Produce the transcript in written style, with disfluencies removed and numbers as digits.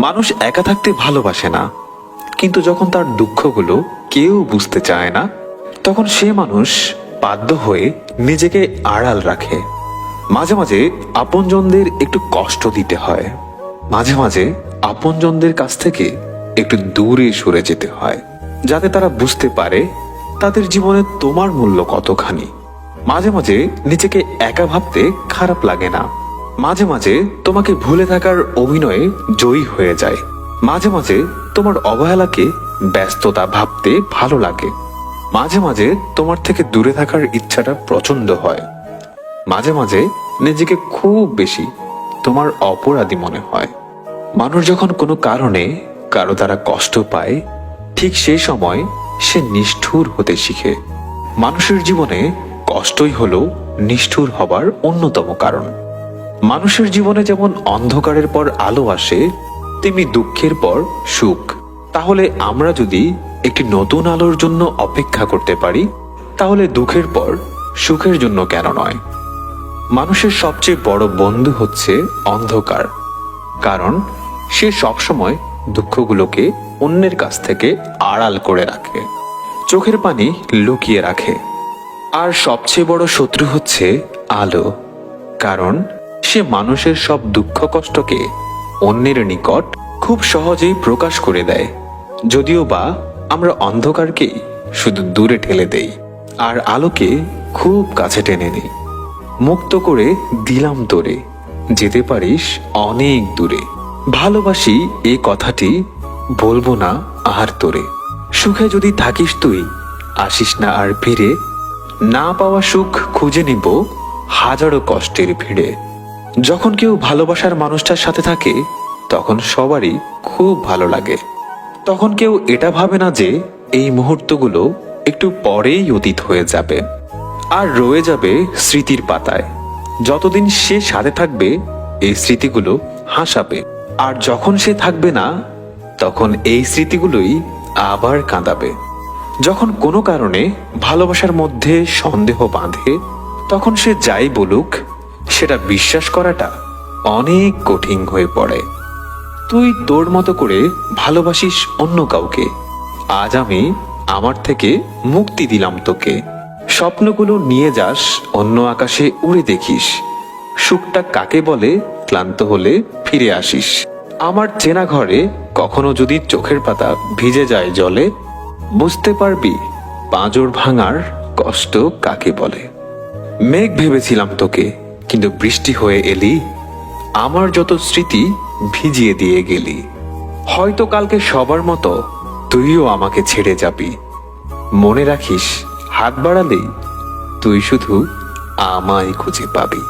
মানুষ একা থাকতে ভালোবাসে না, কিন্তু যখন তার দুঃখগুলো কেউ বুঝতে চায় না, তখন সে মানুষ বাধ্য হয়ে নিজেকে আড়াল রাখে। মাঝে মাঝে আপনজনদের একটু কষ্ট দিতে হয়, মাঝে মাঝে আপনজনদের কাছ থেকে একটু দূরে সরে যেতে হয়, যাতে তারা বুঝতে পারে তাদের জীবনে তোমার মূল্য কতখানি। মাঝে মাঝে নিজেকে একা ভাবতে খারাপ লাগে না, মাঝে মাঝে তোমাকে ভুলে থাকার অভিনয়ে জয়ী হয়ে যায়, মাঝে মাঝে তোমার অবহেলাকে ব্যস্ততা ভাবতে ভালো লাগে, মাঝে মাঝে তোমার থেকে দূরে থাকার ইচ্ছাটা প্রচন্ড হয়, মাঝে মাঝে নিজেকে খুব বেশি তোমার অপরাধী মনে হয়। মানুষ যখন কোনো কারণে কারো দ্বারা কষ্ট পায়, ঠিক সেই সময় সে নিষ্ঠুর হতে শিখে। মানুষের জীবনে কষ্টই হলো নিষ্ঠুর হবার অন্যতম কারণ। মানুষের জীবনে যেমন অন্ধকারের পর আলো আসে, তেমনি দুঃখের পর সুখ। তাহলে আমরা যদি একটি নতুন আলোর জন্য অপেক্ষা করতে পারি, তাহলে দুঃখের পর সুখের জন্য কেন নয়? মানুষের সবচেয়ে বড় বন্ধু হচ্ছে অন্ধকার, কারণ সে সবসময় দুঃখগুলোকে অন্যের কাছ থেকে আড়াল করে রাখে, চোখের পানি লুকিয়ে রাখে। আর সবচেয়ে বড় শত্রু হচ্ছে আলো, কারণ সে মানুষের সব দুঃখ কষ্টকে অন্যের নিকট খুব সহজেই প্রকাশ করে দেয়, যদিও বা আমরা অন্ধকারকেই শুধু দূরে ঠেলে দেই আর আলোকে খুব কাছে টেনে নিই। মুক্ত করে দিলাম তোরে, যেতে পারিস অনেক দূরে। ভালোবাসি এই কথাটি বলবো না আর তোরে। সুখে যদি থাকিস তুই, আসিস না আর ফিরে। না পাওয়া সুখ খুঁজে নিব হাজারো কষ্টের ভিড়ে। যখন কেউ ভালোবাসার মানুষটার সাথে থাকে, তখন সবারই খুব ভালো লাগে। তখন কেউ এটা ভাবে না যে এই মুহূর্তগুলো একটু পরেই অতীত হয়ে যাবে আর রয়ে যাবে স্মৃতির পাতায়। যতদিন সে সাথে থাকবে, এই স্মৃতিগুলো হাসাবে, আর যখন সে থাকবে না, তখন এই স্মৃতিগুলোই আবার কাঁদাবে। যখন কোনো কারণে ভালোবাসার মধ্যে সন্দেহ বাঁধে, তখন সে যাই বলুক, সেটা বিশ্বাস করাটা অনেক কঠিন হয়ে পড়ে। তুই তোর মতো করে ভালোবাসিস অন্য কাউকে, আজ আমি আমার থেকে মুক্তি দিলাম তোকে। স্বপ্নগুলো নিয়ে যাস অন্য আকাশে উড়ে দেখিস, সুখটা কাকে বলে ক্লান্ত হলে ফিরে আসিস। আমার চেনা ঘরে কখনো যদি চোখের পাতা ভিজে যায় জলে, বুঝতে পারবি পাঁজর ভাঙার কষ্ট কাকে বলে। মেঘ ভেবেছিলাম তোকে, কিন্তু বৃষ্টি হয়ে এলি, আমার যত স্মৃতি ভিজিয়ে দিয়ে গেলি। হয়তো কালকে সবার মতো তুইও আমাকে ছেড়ে যাবি। মনে রাখিস, হাত বাড়ালেই তুই শুধু আমায় খুঁজে পাবি।